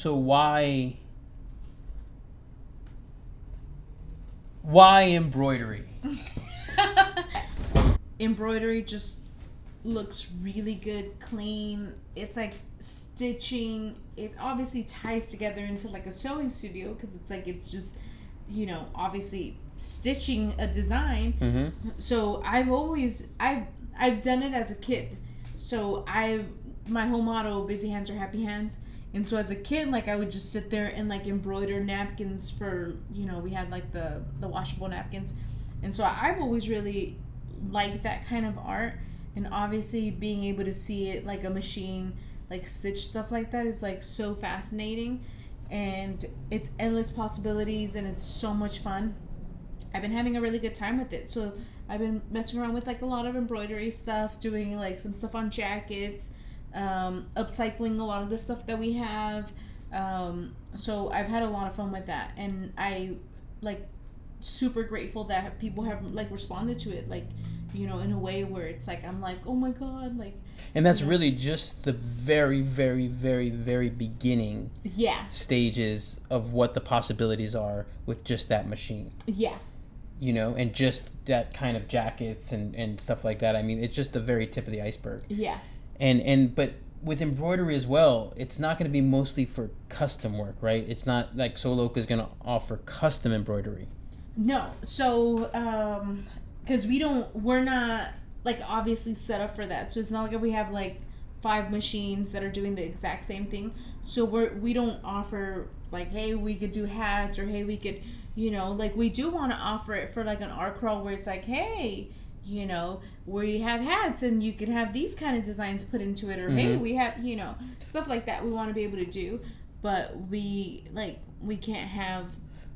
So why embroidery? Embroidery just looks really good, clean. It's like stitching. It obviously ties together into like a sewing studio because it's like it's just, obviously stitching a design. Mm-hmm. So I've done it as a kid. So my whole motto, busy hands are happy hands. And so as a kid, like I would just sit there and like embroider napkins for, we had like the washable napkins. And so I've always really liked that kind of art. And obviously being able to see it like a machine, like stitch stuff like that is like so fascinating. And it's endless possibilities and it's so much fun. I've been having a really good time with it. So I've been messing around with like a lot of embroidery stuff, doing like some stuff on jackets, upcycling a lot of the stuff that we have. So I've had a lot of fun with that. And I like super grateful that people have like responded to it like, in a way where it's like I'm like, oh my god, like. And that's really just the very, very, very, very beginning stages of what the possibilities are with just that machine. Yeah. And just that kind of jackets and stuff like that. I mean, it's just the very tip of the iceberg. Yeah. But with embroidery as well, it's not going to be mostly for custom work, right? It's not like Loka is going to offer custom embroidery. No. So, because we're not like obviously set up for that. So it's not like if we have like 5 machines that are doing the exact same thing. So we don't offer like, hey, we could do hats, or hey, we could, like we do want to offer it for like an art crawl where it's like, hey, we have hats and you could have these kind of designs put into it, or hey, we have, stuff like that we want to be able to do, but we can't have.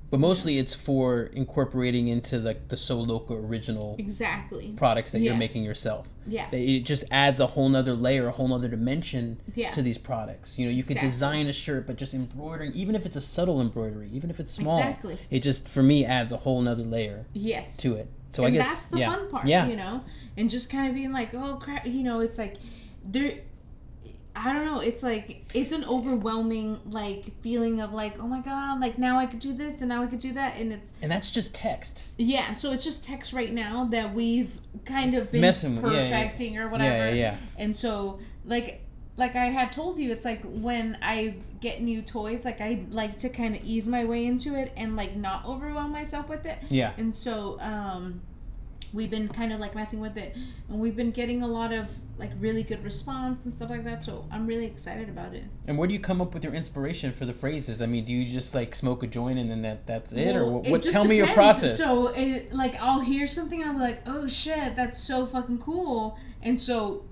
But mostly it's for incorporating into like the Loka original products that you're making yourself. Yeah. It just adds a whole nother layer, a whole nother dimension to these products. You could design a shirt, but just embroidering, even if it's a subtle embroidery, even if it's small, it just, for me, adds a whole nother layer to it. So and I guess that's the fun part, and just kind of being like, oh crap, it's like I don't know, it's like it's an overwhelming like feeling of like, oh my god, like now I could do this and now I could do that, and that's just text. Yeah, so it's just text right now that we've kind of been perfecting or whatever. And so like I had told you, it's like when I get new toys, like I like to kind of ease my way into it and like not overwhelm myself with it. Yeah. And so we've been kind of like messing with it, and we've been getting a lot of like really good response and stuff like that, so I'm really excited about it. And where do you come up with your inspiration for the phrases? I mean, do you just like smoke a joint and then that's it, or what? Tell me your process. So like I'll hear something and I'm like, oh shit, that's so fucking cool. And so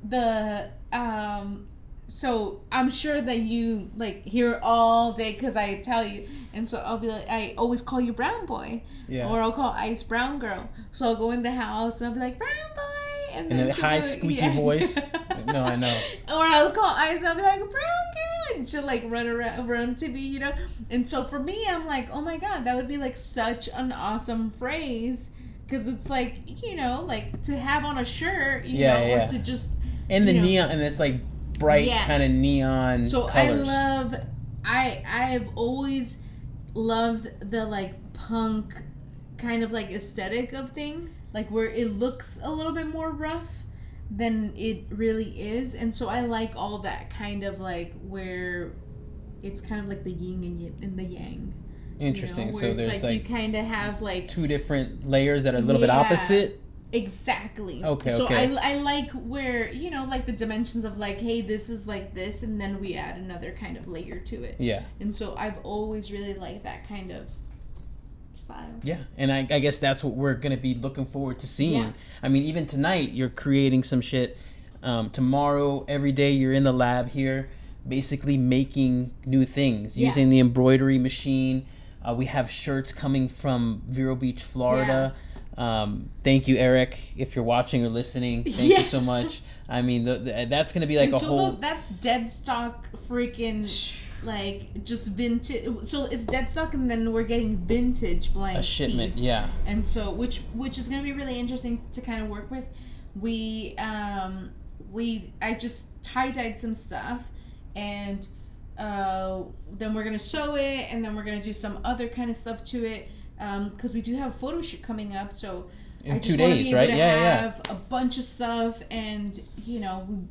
so I'm sure that you like hear all day because I tell you, and so I'll be like, I always call you Brown Boy, or I'll call Ice Brown Girl. So I'll go in the house and I'll be like, Brown Boy, and then a high squeaky voice. No, I know. Or I'll call Ice and I'll be like, Brown Girl, and she'll like run to me, And so for me, I'm like, oh my god, that would be like such an awesome phrase, because it's like, like to have on a shirt, or to just and the neon, and it's like bright kind of neon so colors. I've always loved the like punk kind of like aesthetic of things, like where it looks a little bit more rough than it really is, and so I like all that kind of like where it's kind of like the yin and the yang. Interesting. Where so it's there's like you kind of have like 2 different layers that are a little bit opposite. Exactly. Okay. So I like where, like the dimensions of like, hey, this is like this, and then we add another kind of layer to it. Yeah. And so I've always really liked that kind of style. Yeah, and I guess that's what we're going to be looking forward to seeing. Yeah. I mean, even tonight, you're creating some shit. Tomorrow, every day, you're in the lab here, basically making new things, using the embroidery machine. We have shirts coming from Vero Beach, Florida. Yeah. Thank you, Eric, if you're watching or listening. Thank you so much. I mean, that's going to be like and a whole... that's dead stock freaking, like, just vintage. So it's dead stock, and then we're getting vintage blank a shipment, tees. Yeah. And so, which is going to be really interesting to kind of work with. I just tie-dyed some stuff, and then we're gonna sew it, and then we're gonna do some other kind of stuff to it, because we do have a photo shoot coming up. So in I just 2 want to days, be able right? to Yeah, have a bunch of stuff, and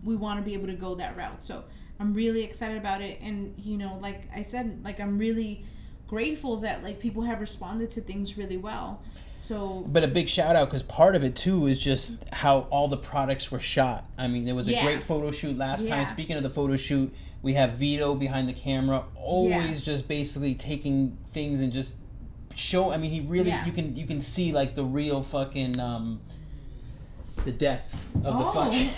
we want to be able to go that route. So I'm really excited about it, and like I said, like I'm really grateful that like people have responded to things really well. So, but a big shout out, because part of it too is just how all the products were shot. I mean, it was a great photo shoot last time. Speaking of the photo shoot, we have Vito behind the camera, always just basically taking things and just show. I mean, he really you can see like the real fucking the depth of the fucking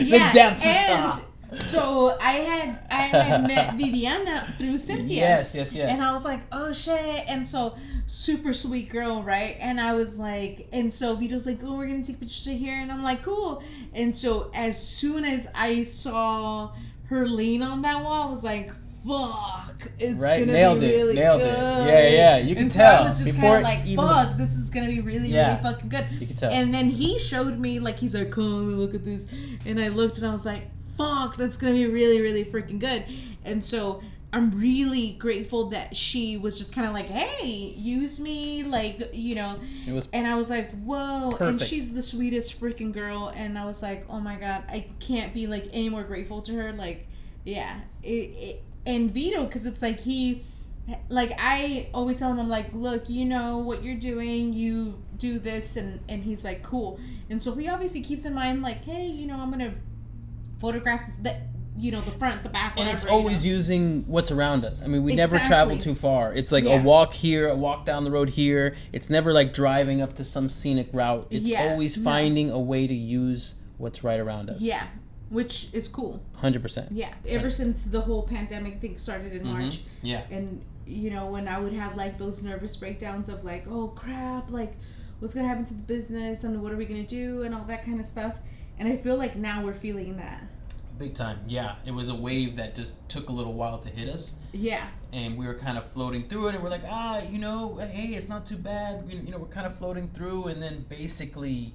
the depth and so I had met Viviana through Cynthia. Yes. And I was like, oh shit. And so super sweet girl, right? And I was like, and so Vito's like, oh, we're gonna take pictures right here, and I'm like, cool. And so as soon as I saw her lean on that wall, I was like, fuck, it's gonna be really good. Yeah, you can tell. So I was just kind of like, fuck, this is gonna be really fucking good. You can tell. And then he showed me, like, he's like, come look at this, and I looked and I was like, fuck, that's gonna be really, really freaking good. And so I'm really grateful that she was just kind of like, hey, use me, like, it was, and I was like, whoa. Perfect. And she's the sweetest freaking girl, and I was like, oh my god, I can't be like any more grateful to her. Like, and Vito, because it's like I always tell him, I'm like, look, you know what you're doing, you do this, and he's like, cool. And so he obviously keeps in mind, like, hey, I'm gonna photograph the front, the back, whatever, and it's always using what's around us. I mean, we never travel too far. It's like a walk here, a walk down the road here. It's never like driving up to some scenic route. It's always finding a way to use what's right around us. Yeah, which is cool. 100%. Yeah, ever since the whole pandemic thing started in March. Yeah. And when I would have like those nervous breakdowns of like, oh crap, like what's gonna happen to the business and what are we gonna do and all that kind of stuff. And I feel like now we're feeling that. Big time, yeah. It was a wave that just took a little while to hit us. Yeah. And we were kind of floating through it, and we're like, hey, it's not too bad. We're kind of floating through, and then basically,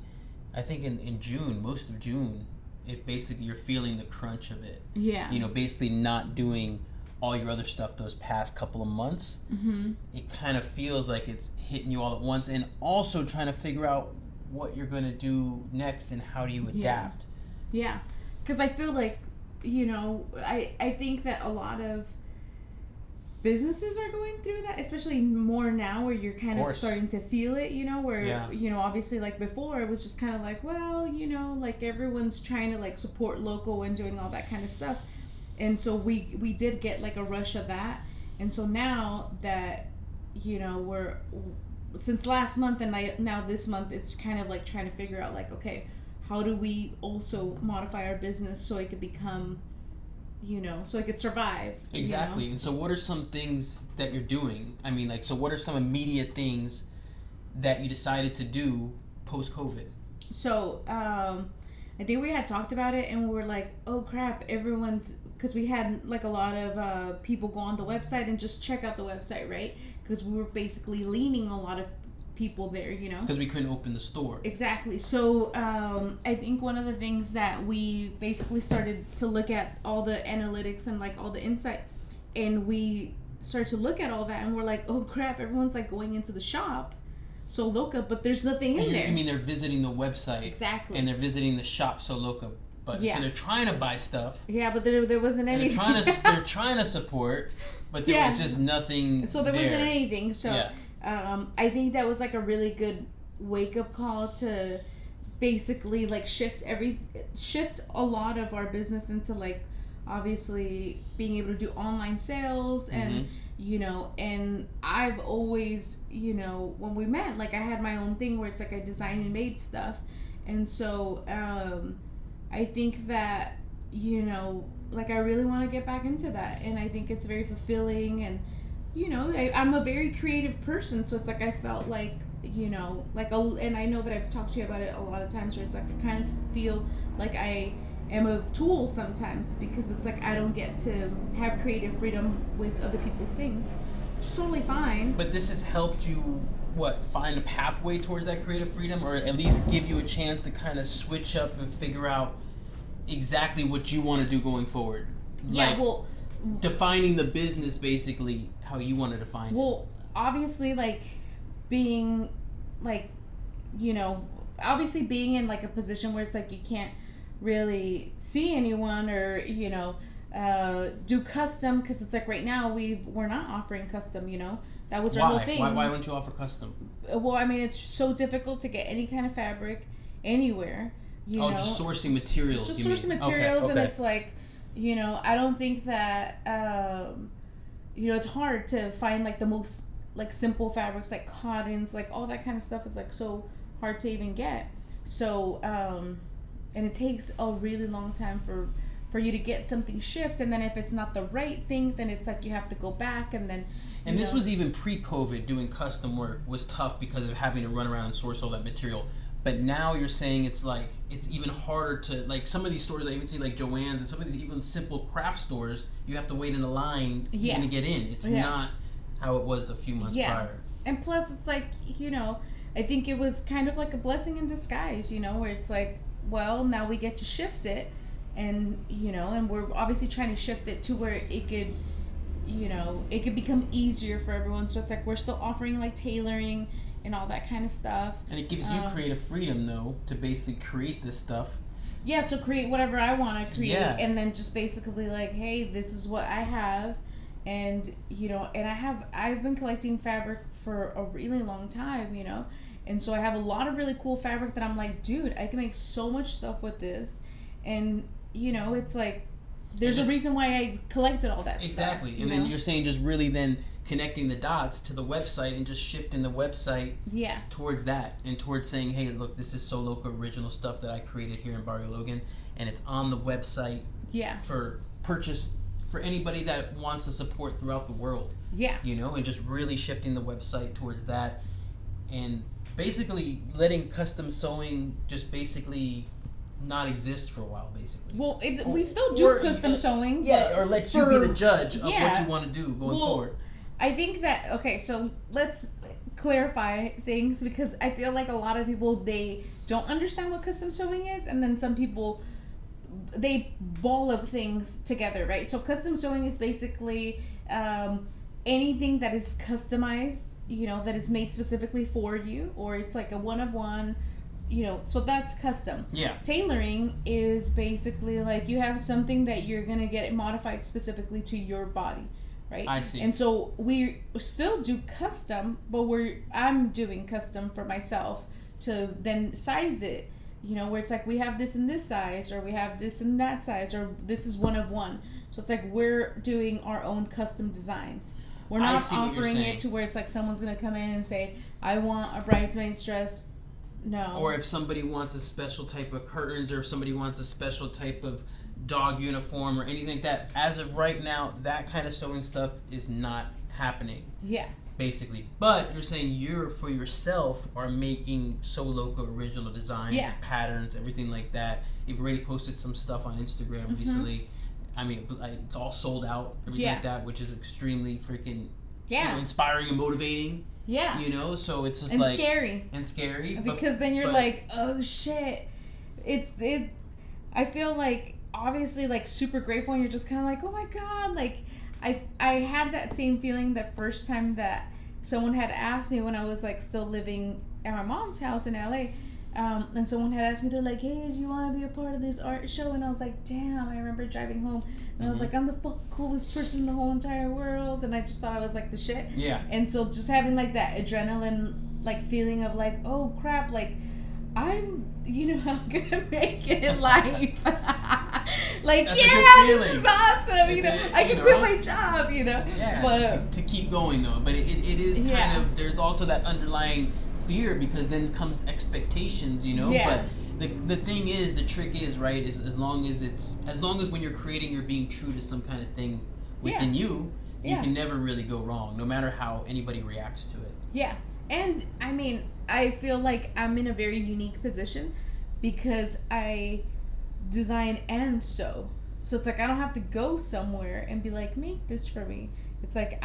I think in June, most of June, you're feeling the crunch of it. Yeah. Basically not doing all your other stuff those past couple of months. Mm-hmm. It kind of feels like it's hitting you all at once, and also trying to figure out what you're going to do next and how do you adapt. Yeah. Because I feel like, I think that a lot of businesses are going through that, especially more now where you're kind of starting to feel it, where, obviously like before it was just kind of like, well, like everyone's trying to like support local and doing all that kind of stuff. And so we did get like a rush of that. And so now that, we're, since last month and now this month, it's kind of like trying to figure out like, okay, how do we also modify our business so it could become, so it could survive? Exactly. And so what are some things that you're doing? I mean, like, so what are some immediate things that you decided to do post-COVID? So, I think we had talked about it and we were like, oh crap, because we had like a lot of people go on the website and just check out the website, right? Because we were basically leaning a lot of people there, because we couldn't open the store. Exactly. So I think one of the things that we basically started to look at all the analytics and like all the insight, and we started to look at all that and we're like, oh crap, everyone's like going into the shop, So Loka, but there's nothing in there. I mean, they're visiting the website. Exactly. And they're visiting the shop, So Loka. But so they're trying to buy stuff. Yeah, but there wasn't anything. They're trying to support, but there was just nothing. So there wasn't anything. So I think that was like a really good wake up call to basically like shift a lot of our business into like obviously being able to do online sales and you know, and I've always, you know, when we met, like I had my own thing where it's like I designed and made stuff, and so I think that, you know, like I really want to get back into that, and I think it's very fulfilling, and you know, I'm a very creative person, so it's like I felt like, you know, like and I know that I've talked to you about it a lot of times where it's like I kind of feel like I am a tool sometimes because it's like I don't get to have creative freedom with other people's things, which is totally fine. But this has helped you find a pathway towards that creative freedom, or at least give you a chance to kind of switch up and figure out exactly what you want to do going forward. Yeah, like, well, defining the business basically how you want to define it. Well, obviously, like, being, like, you know, obviously being in, like, a position where it's, like, you can't really see anyone or, you know, do custom, because it's, like, right now we're not offering custom, you know? That was our whole thing. Why wouldn't you offer custom? Well, I mean, it's so difficult to get any kind of fabric anywhere, you know? Just sourcing materials, Just sourcing materials, okay. And it's, like, you know, I don't think that, you know, it's hard to find, like, the most, like, simple fabrics, like cottons, like, all that kind of stuff is, like, so hard to even get. So, and it takes a really long time for you to get something shipped, and then if it's not the right thing, then it's, like, you have to go back, and then... And this was even pre-COVID. Doing custom work was tough because of having to run around and source all that material. But now you're saying it's like it's even harder to, like, some of these stores I even see, like Joann's and some of these even simple craft stores, you have to wait in a line even to get in. It's not how it was a few months prior. And plus it's like, you know, I think it was kind of like a blessing in disguise, you know, where it's like, well, now we get to shift it, and, you know, and we're obviously trying to shift it to where it could, you know, it could become easier for everyone. So it's like we're still offering, like, tailoring and all that kind of stuff. And it gives you creative freedom, though, to basically create this stuff. Yeah, so create whatever I want to create, and then just basically, like, hey, this is what I have, and, you know, and I've been collecting fabric for a really long time, you know, and so I have a lot of really cool fabric that I'm like, dude, I can make so much stuff with this, and, you know, it's like, there's a reason why I collected all that stuff. Exactly, and then you're saying just really then connecting the dots to the website and just shifting the website towards that and towards saying, hey, look, this is So Loka original stuff that I created here in Barrio Logan, and it's on the website for purchase for anybody that wants to support throughout the world. Yeah. You know, and just really shifting the website towards that, and basically letting custom sewing just basically not exist for a while, basically. Well, we still do custom sewing. Yeah, or let you be the judge of what you want to do going forward. I think that, okay, so let's clarify things, because I feel like a lot of people, they don't understand what custom sewing is, and then some people, they ball up things together, right? So custom sewing is basically anything that is customized, you know, that is made specifically for you, or it's like a one-of-one, you know, so that's custom. Yeah. Tailoring is basically like you have something that you're going to get it modified specifically to your body, right? I see. And so we still do custom, but I'm doing custom for myself to then size it, you know, where it's like we have this in this size, or we have this in that size, or this is one of one. So it's like we're doing our own custom designs. We're not offering it to where it's like someone's going to come in and say, I want a bridesmaid's dress. No. Or if somebody wants a special type of curtains, or if somebody wants a special type of dog uniform or anything like that. As of right now, that kind of sewing stuff is not happening. Yeah. Basically. But you're saying you're, for yourself, are making So Loka original designs, patterns, everything like that. You've already posted some stuff on Instagram recently. I mean, it's all sold out, everything like that, which is extremely freaking you know, inspiring and motivating. Yeah. You know, so it's just like... scary. And scary. Because then you're like, oh, shit. I feel like, obviously, like, super grateful, and you're just kind of like, oh, my God. Like, I had that same feeling the first time that someone had asked me when I was, like, still living at my mom's house in LA. And someone had asked me, they're like, hey, do you want to be a part of this art show? And I was like, damn, I remember driving home. And I was like, I'm the fucking coolest person in the whole entire world. And I just thought I was like the shit. Yeah. And so just having like that adrenaline, like feeling of like, oh crap, like I'm gonna make it in life. Like, that's this is awesome. You know, I can quit my job, you know. Yeah, but, just to keep going though. But it is kind of, there's also that underlying fear, because then comes expectations, you know. Yeah. But the thing is, the trick is, right, is as long as when you're creating, you're being true to some kind of thing within you can never really go wrong, no matter how anybody reacts to it. Yeah. And I mean, I feel like I'm in a very unique position because I design and sew. So it's like I don't have to go somewhere and be like, make this for me. It's like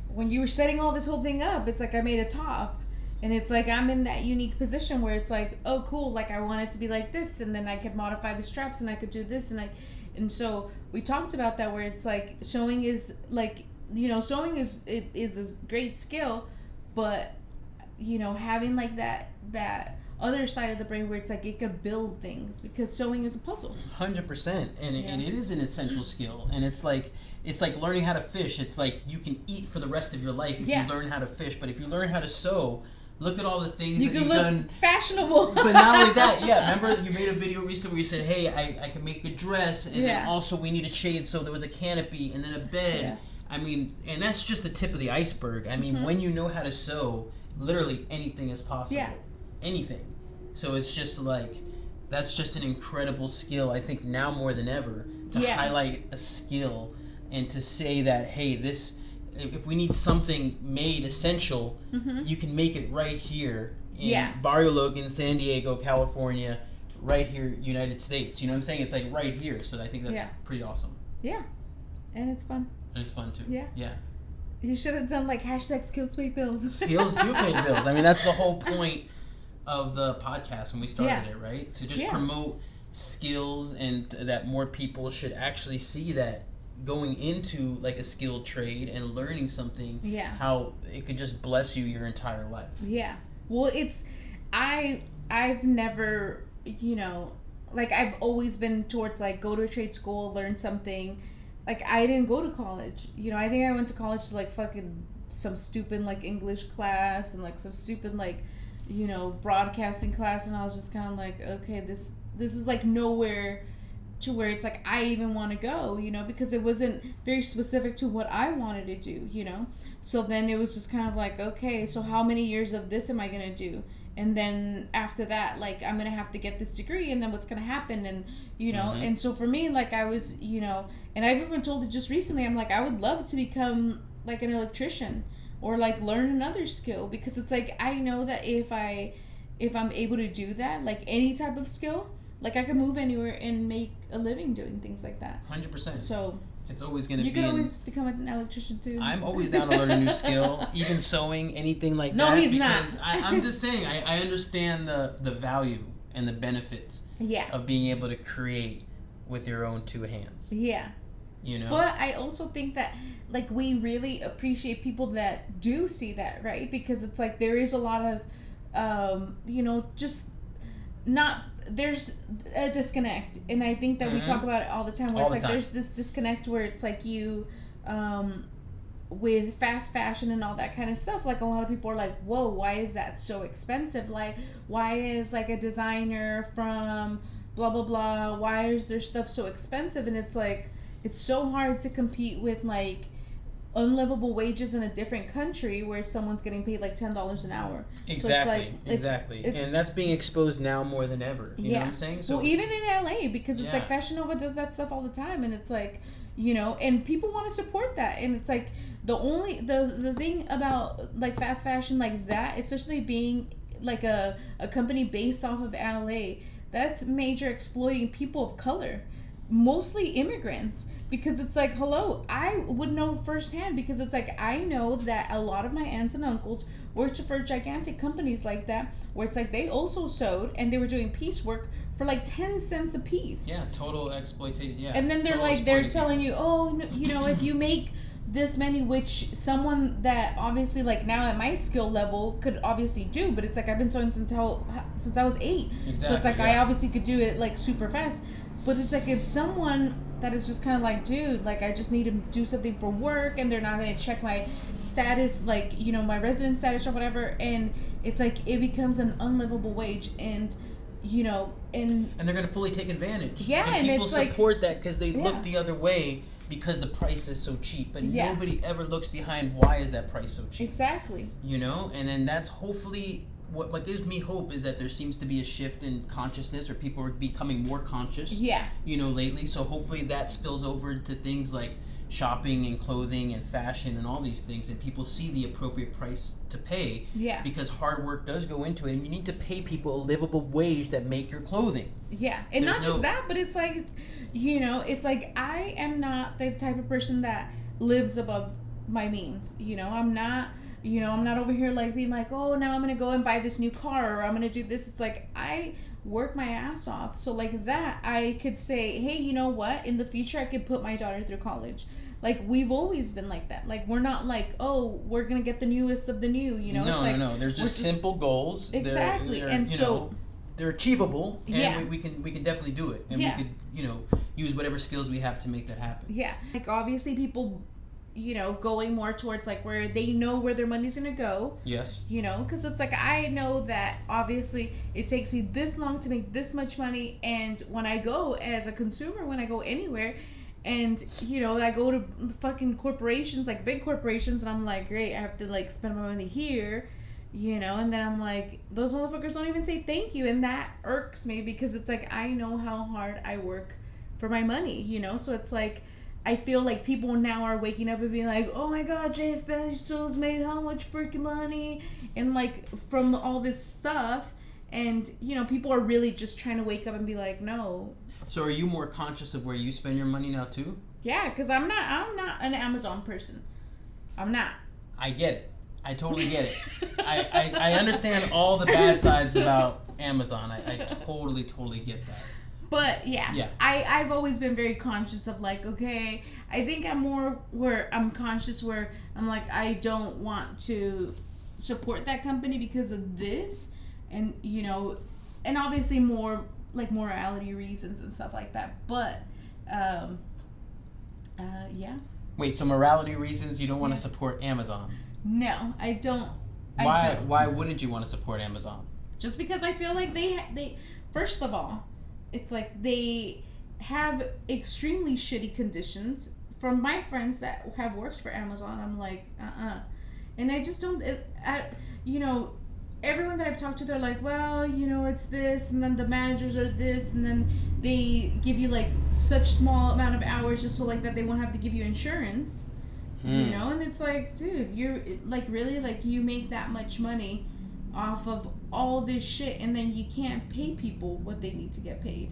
when you were setting all this whole thing up, it's like I made a top. And it's like I'm in that unique position where it's like, oh cool, like I want it to be like this, and then I could modify the straps and I could do this, and so we talked about that where it's like sewing is like, you know, sewing is a great skill, but you know, having like that other side of the brain where it's like it could build things, because sewing is a puzzle. 100%, and it is an essential skill, and it's like learning how to fish. It's like you can eat for the rest of your life if you learn how to fish, but if you learn how to sew, look at all the things that you've done. Fashionable. But not only that, remember you made a video recently where you said, hey, I can make a dress, and then also we need a shade, so there was a canopy and then a bed. Yeah. I mean, and that's just the tip of the iceberg. I mean, when you know how to sew, literally anything is possible. Yeah. Anything. So it's just like, that's just an incredible skill, I think now more than ever, to highlight a skill and to say that, hey, this, if we need something made essential, you can make it right here in Barrio Logan, San Diego, California, right here, United States. You know what I'm saying? It's like right here. So I think that's pretty awesome. Yeah. And it's fun. And it's fun too. Yeah. Yeah. You should have done like hashtag skills pay bills. Skills do pay bills. I mean, that's the whole point of the podcast when we started it, right? To just promote skills, and that more people should actually see that going into like a skilled trade and learning something, how it could just bless you your entire life. Yeah. Well, it's, I've never, you know, like I've always been towards like go to a trade school, learn something. Like I didn't go to college. You know, I think I went to college to like fucking some stupid like English class and like some stupid like, you know, broadcasting class, and I was just kind of like, okay, this is like nowhere to where it's like I even want to go, you know, because it wasn't very specific to what I wanted to do, you know. So then it was just kind of like, okay, so how many years of this am I going to do? And then after that, like, I'm going to have to get this degree, and then what's going to happen? And, you know, and so for me, like, I was, you know, and I've even told it just recently, I'm like, I would love to become like an electrician or like learn another skill, because it's like, I know that if I'm able to do that, like any type of skill, like I can move anywhere and make a living doing things like that. 100%. So it's always going to be. You can always become an electrician too. I'm always down to learn a new skill, even sewing, anything like that. No, he's not. I'm just saying, I understand the value and the benefits of being able to create with your own two hands. Yeah. You know? But I also think that, like, we really appreciate people that do see that, right? Because it's like there is a lot of, you know, just not, there's a disconnect. And I think that we talk about it all the time, where it's like there's this disconnect where it's like you, with fast fashion and all that kind of stuff, like a lot of people are like, whoa, why is that so expensive? Like, why is like a designer from blah, blah, blah, why is their stuff so expensive? And it's like, it's so hard to compete with like unlivable wages in a different country where someone's getting paid like $10 an hour. Exactly, so exactly. And that's being exposed now more than ever. You know what I'm saying? So well, even in LA, because it's like Fashion Nova does that stuff all the time, and it's like, you know, and people want to support that. And it's like the thing about like fast fashion like that, especially being like a company based off of LA, that's major exploiting people of color, mostly immigrants, because it's like, hello, I would know firsthand, because it's like I know that a lot of my aunts and uncles worked for gigantic companies like that, where it's like they also sewed and they were doing piecework for like 10 cents a piece. Yeah, total exploitation. Yeah, and then they're telling you, oh, you know, if you make this many, which someone that obviously like now at my skill level could obviously do, but it's like I've been sewing since I was 8. Exactly, so it's like I obviously could do it like super fast. But it's like if someone that is just kind of like, dude, like I just need to do something for work, and they're not going to check my status, like, you know, my resident status or whatever, and it's like it becomes an unlivable wage, and, you know, and they're going to fully take advantage. Yeah, and people it's support like, that because they look the other way because the price is so cheap, but nobody ever looks behind why is that price so cheap. Exactly. You know, and then that's hopefully what gives me hope, is that there seems to be a shift in consciousness, or people are becoming more conscious. Yeah. You know, lately. So hopefully that spills over to things like shopping and clothing and fashion and all these things, and people see the appropriate price to pay. Yeah. Because hard work does go into it, and you need to pay people a livable wage that make your clothing. Yeah. And there's not just that, but it's like, you know, it's like I am not the type of person that lives above my means. You know, I'm not I'm not over here like being like, oh, now I'm gonna go and buy this new car, or I'm gonna do this. It's like I work my ass off, so like that I could say, hey, you know what, in the future I could put my daughter through college. Like, we've always been like that. Like, we're not like, oh, we're gonna get the newest of the new, No, it's like, no. There's just simple goals. Exactly. And so they're achievable, and we can definitely do it, and we could use whatever skills we have to make that happen. Yeah, like obviously people, going more towards like where they know where their money's gonna go. Yes. Because it's like, I know that obviously it takes me this long to make this much money, and when I go as a consumer, when I go anywhere, and I go to fucking corporations, like big corporations, and I'm like, great, I have to like spend my money here. And then I'm like, those motherfuckers don't even say thank you, and that irks me, because it's like, I know how hard I work for my money, so it's like, I feel like people now are waking up and being like, oh my god, Jeff Bezos made how much freaking money, and like, from all this stuff, and people are really just trying to wake up and be like, no. So are you more conscious of where you spend your money now too? Yeah, because I'm not an Amazon person. I'm not. I get it. I totally get it. I understand all the bad sides about Amazon. I totally get that. But yeah. I've always been very conscious of like, okay, I think I'm more where I'm conscious where I'm like, I don't want to support that company because of this, and and obviously more like morality reasons and stuff like that. But yeah. Wait, so morality reasons you don't want to support Amazon? No, I don't. Why wouldn't you want to support Amazon? Just because I feel like they first of all, it's like they have extremely shitty conditions. From my friends that have worked for Amazon, I'm like, and I just don't. Everyone that I've talked to, they're like, well, it's this, and then the managers are this, and then they give you like such small amount of hours just so like that they won't have to give you insurance. And it's like, dude, you're like, really, like, you make that much money off of all this shit, and then you can't pay people what they need to get paid.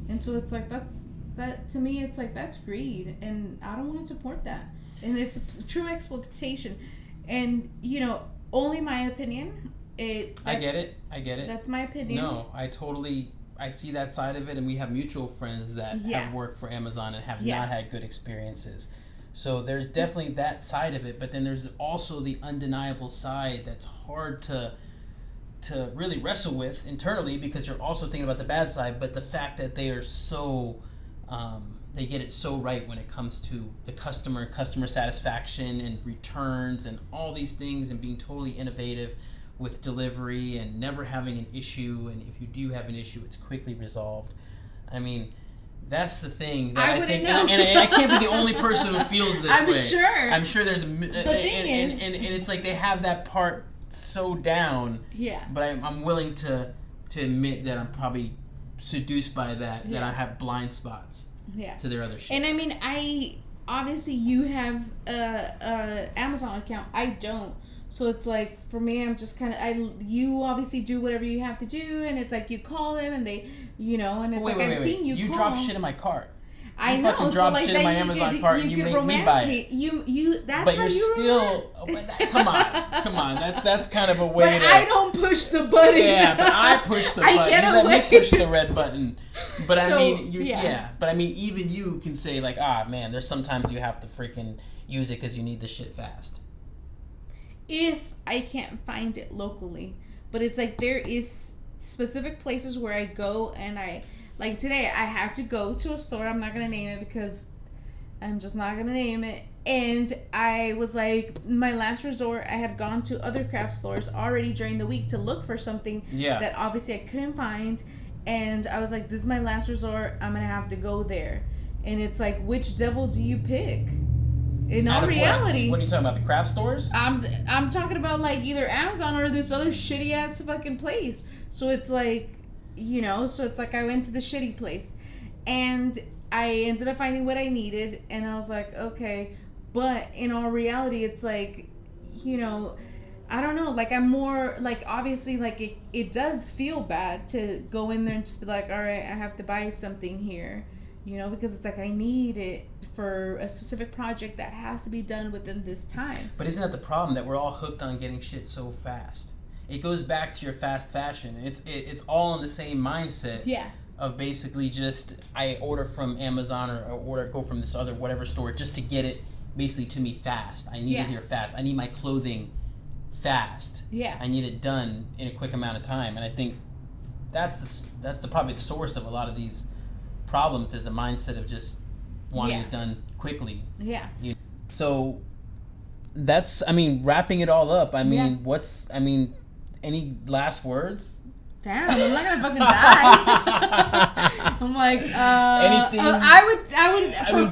And so it's like, that to me, it's like, that's greed, and I don't want to support that. And it's true exploitation. And only my opinion. I get it. That's my opinion. No, I see that side of it, and we have mutual friends that have worked for Amazon and have not had good experiences. So there's definitely that side of it, but then there's also the undeniable side that's hard to really wrestle with internally, because you're also thinking about the bad side, but the fact that they are so they get it so right when it comes to the customer satisfaction and returns and all these things, and being totally innovative with delivery and never having an issue, and if you do have an issue, it's quickly resolved. I mean, that's the thing that I think, and I can't be the only person who feels this way. I'm sure there's and it's like they have that part so down. Yeah. But I'm willing to admit that I'm probably seduced by that. That I have blind spots. Yeah. To their other shit. And I mean, obviously you have a Amazon account. I don't. So it's like, for me, I'm just kind of, you obviously do whatever you have to do, and it's like you call them, and they, and it's I've seen you call. You drop shit in my cart. I know. Fucking drop shit in my Amazon cart, and you make me buy it. That's but how you're still. Come on. That's kind of a way but I don't push the button. Yeah, but I push the button. You let me push the red button. But so, But I mean, even you can say like, man, there's sometimes you have to freaking use it because you need the shit fast. If I can't find it locally. But it's like, there is specific places where I go, and like today I had to go to a store. I'm not going to name it because I'm just not going to name it. And I was like, my last resort, I had gone to other craft stores already during the week to look for something that obviously I couldn't find. And I was like, this is my last resort. I'm going to have to go there. And it's like, which devil do you pick? In all reality, what are you talking about? The craft stores? I'm talking about like either Amazon or this other shitty ass fucking place. So it's like, so it's like I went to the shitty place, and I ended up finding what I needed, and I was like, okay. But in all reality, it's like, I don't know. Like, I'm more like, obviously, like it does feel bad to go in there and just be like, all right, I have to buy something here. You know, because it's like I need it for a specific project that has to be done within this time. But isn't that the problem, that we're all hooked on getting shit so fast? It goes back to your fast fashion. It's all in the same mindset. Yeah. Of basically just, I order from Amazon or go from this other whatever store just to get it basically to me fast. I need it here fast. I need my clothing fast. Yeah. I need it done in a quick amount of time. And I think that's probably the source of a lot of these problems, is the mindset of just wanting it done quickly. Yeah. So that's, I mean, wrapping it all up. I mean, any last words? Damn, I'm not gonna fucking die. I'm like, anything. I would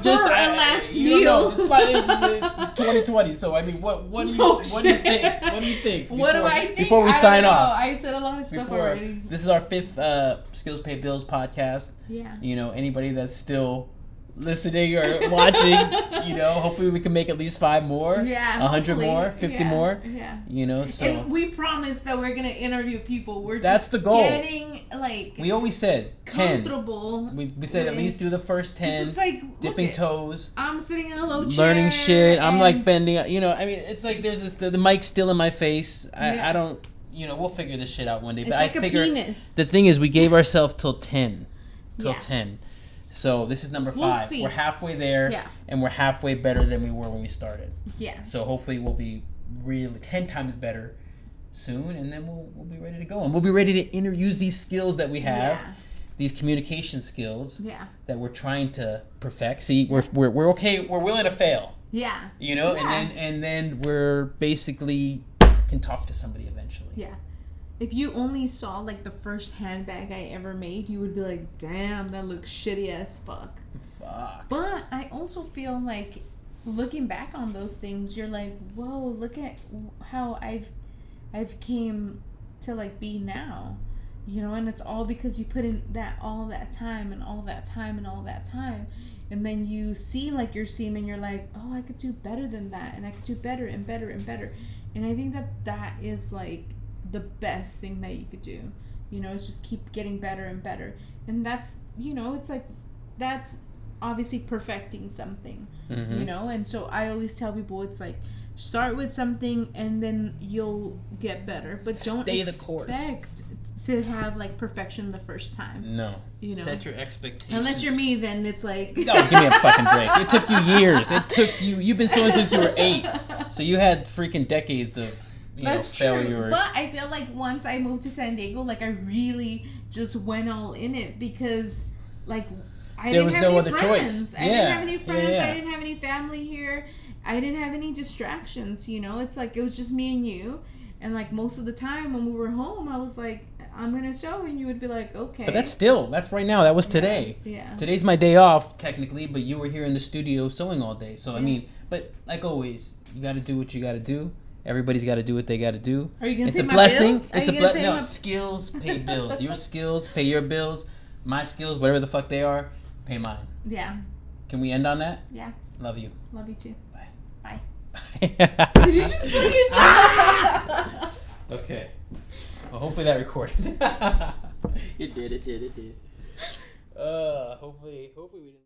prefer a last meal. It's like it's the 2020. So I mean, what do you think? What do you think? What do I think? Before we sign off, I said a lot of stuff already. This is our 5th Skills Pay Bills podcast. Yeah. You know, anybody that's still listening or watching, you know, hopefully we can make at least 5 more. Yeah. 100 more, 50 more. Yeah. You know, so. And we promise that we're gonna interview people. That's just the goal. Getting like. We always said 10. Comfortable. We said at least do the first 10. It's like, dipping toes. I'm sitting in a low chair. Learning shit. I'm like bending. You know, I mean, it's like there's this. The mic's still in my face. I don't. You know, we'll figure this shit out one day. It's but like I figure a penis. The thing is, we gave ourselves till 10. Yeah. 10. So this is number 5. We'll see. We're halfway there. Yeah. And we're halfway better than we were when we started. Yeah. So hopefully we'll be really 10 times better soon, and then we'll be ready to go, and we'll be ready to use these skills that we have, these communication skills that we're trying to perfect. See, we're okay. We're willing to fail. Yeah. You know, and then we're basically can talk to somebody eventually. Yeah. If you only saw like the first handbag I ever made, you would be like, damn, that looks shitty as fuck. But I also feel like looking back on those things, you're like, whoa, look at how I've came to like be now. You know, and it's all because you put in all that time and all that time and all that time. And then you see like your seam and you're like, oh, I could do better than that, and I could do better and better and better. And I think that is like the best thing that you could do, you know, is just keep getting better and better. And that's, you know, it's like, that's obviously perfecting something, you know. And so I always tell people, it's like, start with something and then you'll get better, but don't stay the course. Expect to have like perfection the first time. No, you know, set your expectations. Unless you're me, then it's like, no, give me a fucking break. It took you years. You've been sewing since you were 8, so you had freaking decades of failure. True. But I feel like once I moved to San Diego, like I really just went all in it, because like I didn't have any friends. I didn't have any friends. I didn't have any family here. I didn't have any distractions, you know. It's like it was just me and you. And like most of the time when we were home, I was like, I'm gonna sew, and you would be like, okay. But that's right now. That was today. Yeah. Today's my day off technically, but you were here in the studio sewing all day. So I mean, but like always, you got to do what you got to do. Everybody's got to do what they got to do. Are you gonna it's pay a my blessing. bills? It's a blessing. No, skills pay bills. Your skills pay your bills. My skills, whatever the fuck they are, pay mine. Yeah. Can we end on that? Yeah. Love you. Love you too. Bye. Bye. Bye. Did you just put yourself? Okay. Well, hopefully that recorded. It did. Hopefully we didn't.